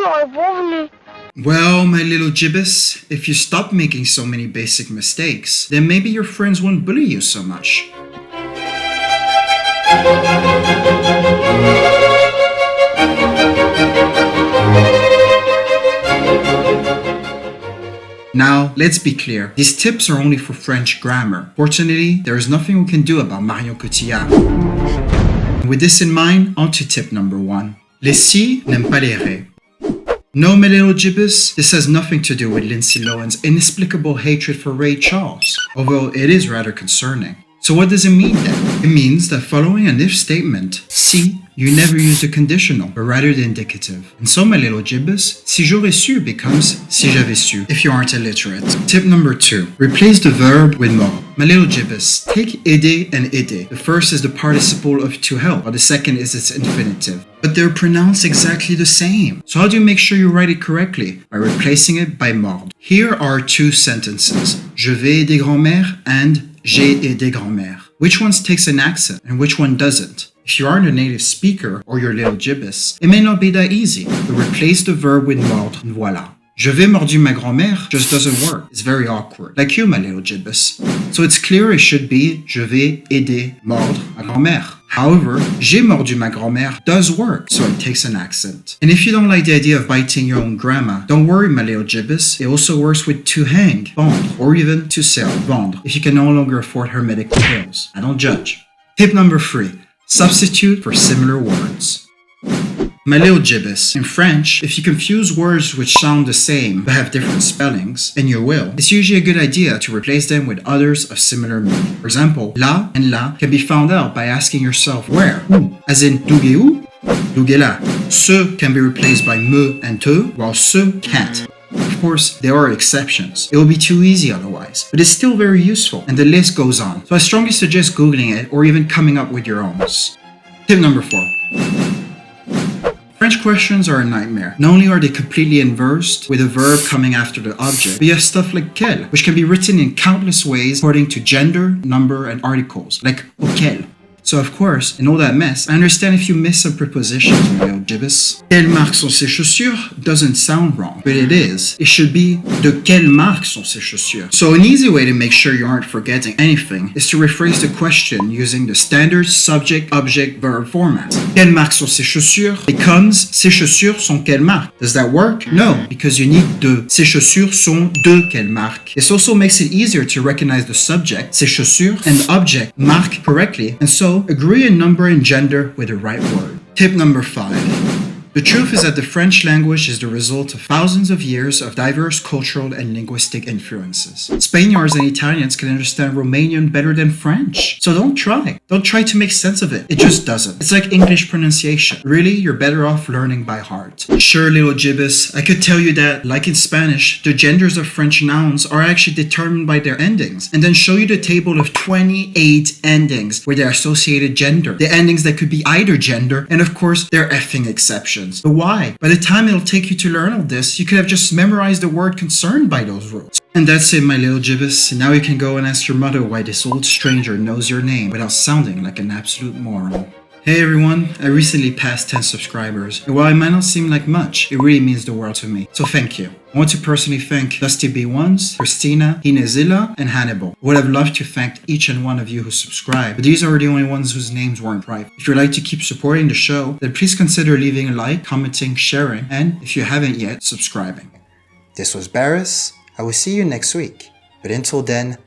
j'aurais pas voulu. Well, my little gibbous, if you stop making so many basic mistakes, then maybe your friends won't bully you so much. Now, let's be clear, these tips are only for French grammar. Fortunately, there is nothing we can do about Marion Cotillard. With this in mind, on to tip number 1. Les si n'aiment pas les ré. No, my little gibbous, this has nothing to do with Lindsay Lohan's inexplicable hatred for Ray Charles, although it is rather concerning. So what does it mean then? It means that following an if statement, si, you never use the conditional, but rather the indicative. And so, my little gibbous, si j'aurais su becomes si j'avais su, if you aren't illiterate. Tip number 2. Replace the verb with mode. My little gibbous, take aider and aider. The first is the participle of to help, while the second is its infinitive. But they're pronounced exactly the same. So how do you make sure you write it correctly? By replacing it by mode. Here are 2 sentences. Je vais aider grand-mère and j'ai aidé grand-mère. Which one takes an accent and which one doesn't? If you aren't a native speaker or your little gibbous, it may not be that easy. But replace the verb with mode and voila. Je vais mordu ma grand-mère just doesn't work. It's very awkward. Like you, my little gibbous. So it's clear it should be je vais aider mordre ma grand-mère. However, j'ai mordu ma grand-mère does work, so it takes an accent. And if you don't like the idea of biting your own grandma, don't worry, my little gibbous. It also works with to hang, vendre, or even to sell, vendre, if you can no longer afford her medical bills. I don't judge. Tip number 3. Substitute for similar words. My little gibbous, in French, if you confuse words which sound the same but have different spellings, and you will, it's usually a good idea to replace them with others of similar meaning. For example, la and la can be found out by asking yourself where, où, as in d'où est où, d'où est là. Ce can be replaced by me and te, while ce can't. Of course, there are exceptions. It will be too easy otherwise, but it's still very useful, and the list goes on. So I strongly suggest Googling it or even coming up with your own. Tip number 4. French questions are a nightmare. Not only are they completely inversed, with a verb coming after the object, but you have stuff like quel, which can be written in countless ways according to gender, number, and articles, like auquel. So of course, in all that mess, I understand if you miss some prepositions, my little gibbous. Quelle marque sont ses chaussures doesn't sound wrong, but it is. It should be de quelle marque sont ses chaussures. So an easy way to make sure you aren't forgetting anything is to rephrase the question using the standard subject, object, verb format. Quelle marque sont ses chaussures becomes ses chaussures sont quelle marque. Does that work? No, because you need de. Ses chaussures sont de quelle marque. This also makes it easier to recognize the subject, ses chaussures, and the object, marque, correctly, and so agree in number and gender with the right word. Tip number 5. The truth is that the French language is the result of thousands of years of diverse cultural and linguistic influences. Spaniards and Italians can understand Romanian better than French. So don't try. Don't try to make sense of it. It just doesn't. It's like English pronunciation. Really, you're better off learning by heart. Sure, little gibbous, I could tell you that, like in Spanish, the genders of French nouns are actually determined by their endings, and then show you the table of 28 endings with their associated gender. The endings that could be either gender, and of course, their effing exceptions. But why? By the time it'll take you to learn all this, you could have just memorized the word concerned by those rules. And that's it, my little gibbous. Now you can go and ask your mother why this old stranger knows your name without sounding like an absolute moron. Hey everyone, I recently passed 10 subscribers, and while it might not seem like much, it really means the world to me. So thank you. I want to personally thank Dusty B1s, Christina, Inezilla, and Hannibal. I would have loved to thank each and one of you who subscribed, but these are the only ones whose names weren't right. If you'd like to keep supporting the show, then please consider leaving a like, commenting, sharing, and if you haven't yet, subscribing. This was Barris. I will see you next week, but until then,